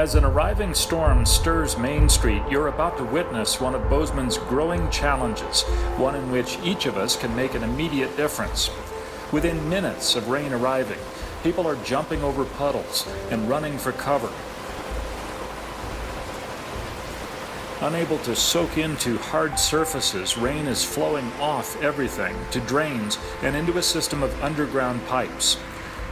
As an arriving storm stirs Main Street, you're about to witness one of Bozeman's growing challenges, one in which each of us can make an immediate difference. Within minutes of rain arriving, people are jumping over puddles and running for cover. Unable to soak into hard surfaces, rain is flowing off everything to drains and into a system of underground pipes.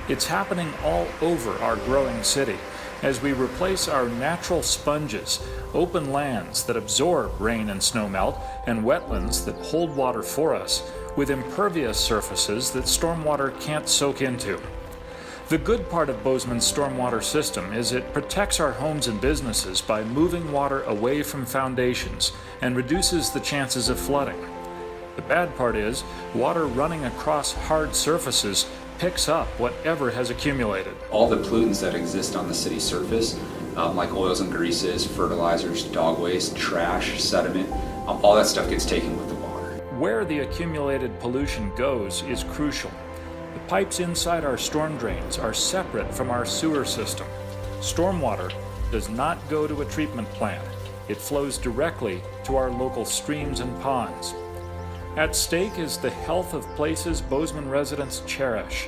It's happening all over our growing city as we replace our natural sponges, open lands that absorb rain and snowmelt, and wetlands that hold water for us, with impervious surfaces that stormwater can't soak into. The good part of Bozeman's stormwater system is it protects our homes and businesses by moving water away from foundations and reduces the chances of flooding. The bad part is water running across hard surfaces picks up whatever has accumulated. All the pollutants that exist on the city surface, like oils and greases, fertilizers, dog waste, trash, sediment, all that stuff gets taken with the water. Where the accumulated pollution goes is crucial. The pipes inside our storm drains are separate from our sewer system. Stormwater does not go to a treatment plant. It flows directly to our local streams and ponds. At stake is the health of places Bozeman residents cherish,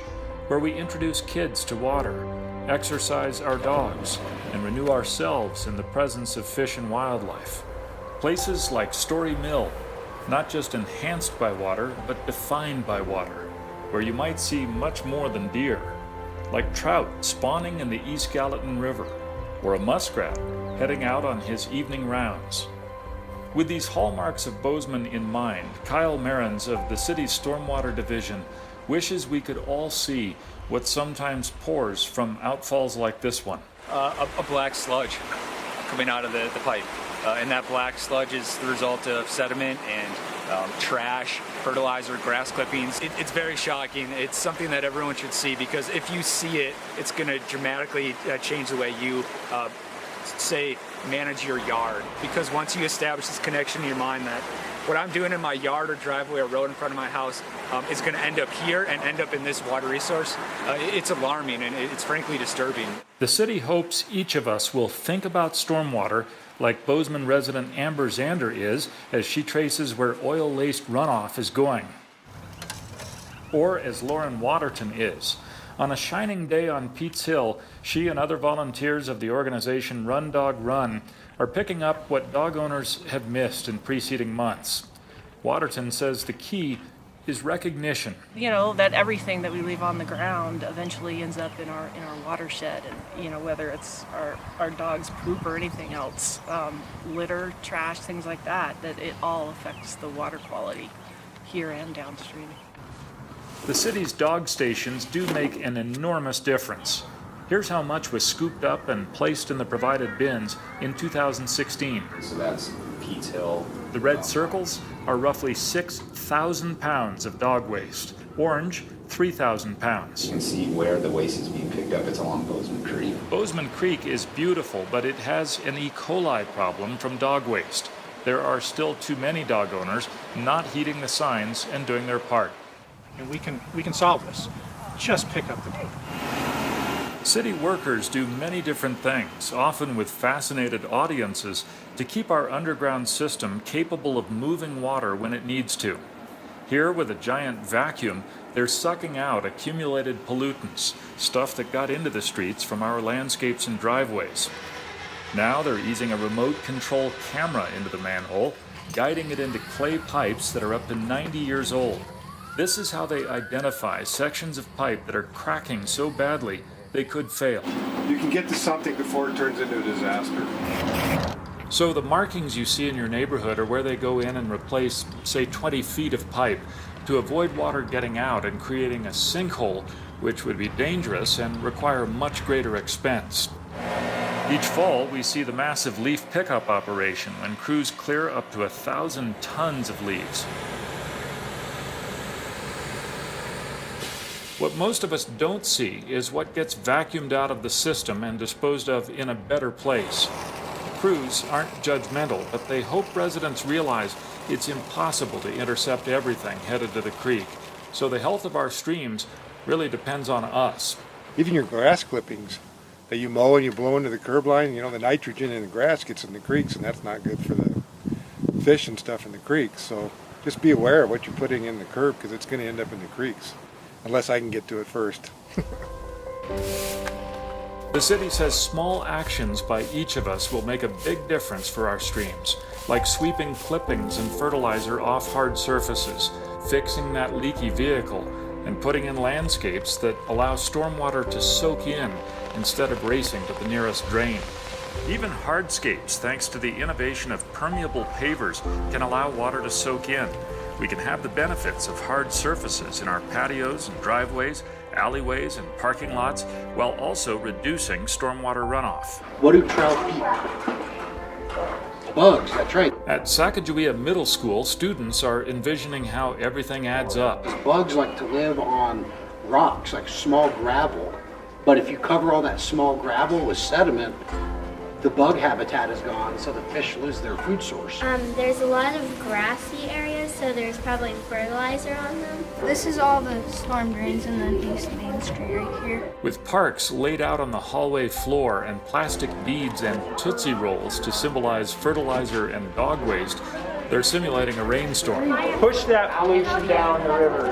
where we introduce kids to water, exercise our dogs, and renew ourselves in the presence of fish and wildlife. Places like Story Mill, not just enhanced by water, but defined by water, where you might see much more than deer, like trout spawning in the East Gallatin River, or a muskrat heading out on his evening rounds. With these hallmarks of Bozeman in mind, Kyle Marins of the city's Stormwater Division wishes we could all see what sometimes pours from outfalls like this one. A black sludge coming out of the pipe. And that black sludge is the result of sediment and trash, fertilizer, grass clippings. It's very shocking. It's something that everyone should see, because if you see it, it's going to dramatically change the way you manage your yard. Because once you establish this connection in your mind that what I'm doing in my yard or driveway or road in front of my house is going to end up here and end up in this water resource, it's alarming and it's frankly disturbing. The city hopes each of us will think about stormwater like Bozeman resident Amber Zander is as she traces where oil-laced runoff is going. Or as Lauren Waterton is. On a shining day on Pete's Hill, she and other volunteers of the organization Run Dog Run are picking up what dog owners have missed in preceding months. Waterton says the key is recognition. You know, that everything that we leave on the ground eventually ends up in our watershed, and, you know, whether it's our dog's poop or anything else, litter, trash, things like that, that it all affects the water quality here and downstream. The city's dog stations do make an enormous difference. Here's how much was scooped up and placed in the provided bins in 2016. So that's Pete's Hill. The red circles are roughly 6,000 pounds of dog waste. Orange, 3,000 pounds. You can see where the waste is being picked up. It's along Bozeman Creek. Bozeman Creek is beautiful, but it has an E. coli problem from dog waste. There are still too many dog owners not heeding the signs and doing their part. And we can solve this. Just pick up the poop. City workers do many different things, often with fascinated audiences, to keep our underground system capable of moving water when it needs to. Here, with a giant vacuum, they're sucking out accumulated pollutants, stuff that got into the streets from our landscapes and driveways. Now they're easing a remote control camera into the manhole, guiding it into clay pipes that are up to 90 years old. This is how they identify sections of pipe that are cracking so badly they could fail. You can get to something before it turns into a disaster. So the markings you see in your neighborhood are where they go in and replace, say, 20 feet of pipe to avoid water getting out and creating a sinkhole, which would be dangerous and require much greater expense. Each fall, we see the massive leaf pickup operation when crews clear up to 1,000 tons of leaves. What most of us don't see is what gets vacuumed out of the system and disposed of in a better place. Crews aren't judgmental, but they hope residents realize it's impossible to intercept everything headed to the creek. So the health of our streams really depends on us. Even your grass clippings, You mow and you blow into the curb line, the nitrogen in the grass gets in the creeks, and that's not good for the fish and stuff in the creeks. So just be aware of what you're putting in the curb, because it's going to end up in the creeks, unless I can get to it first. The city says small actions by each of us will make a big difference for our streams, like sweeping clippings and fertilizer off hard surfaces, fixing that leaky vehicle, and putting in landscapes that allow stormwater to soak in instead of racing to the nearest drain. Even hardscapes, thanks to the innovation of permeable pavers, can allow water to soak in. We can have the benefits of hard surfaces in our patios and driveways, alleyways and parking lots, while also reducing stormwater runoff. What do trout eat? Bugs, that's right. At Sacagawea Middle School, students are envisioning how everything adds up. Bugs like to live on rocks, like small gravel. But if you cover all that small gravel with sediment, the bug habitat is gone, so the fish lose their food source. There's a lot of grassy areas, so there's probably fertilizer on them. This is all the storm drains in the East Main Street right here. With parks laid out on the hallway floor and plastic beads and Tootsie Rolls to symbolize fertilizer and dog waste, they're simulating a rainstorm. Push that pollution down the river.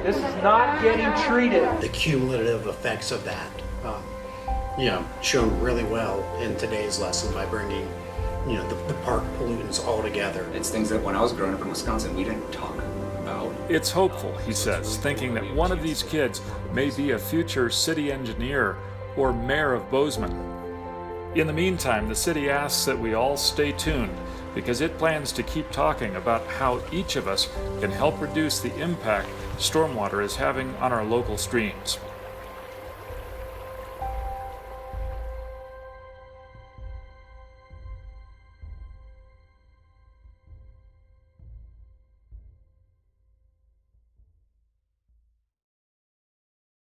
This is not getting treated. The cumulative effects of that, shown really well in today's lesson by bringing, the park pollutants all together. It's things that when I was growing up in Wisconsin, we didn't talk about. It's hopeful, he says, thinking that one of these kids may be a future city engineer or mayor of Bozeman. In the meantime, the city asks that we all stay tuned, because it plans to keep talking about how each of us can help reduce the impact stormwater is having on our local streams.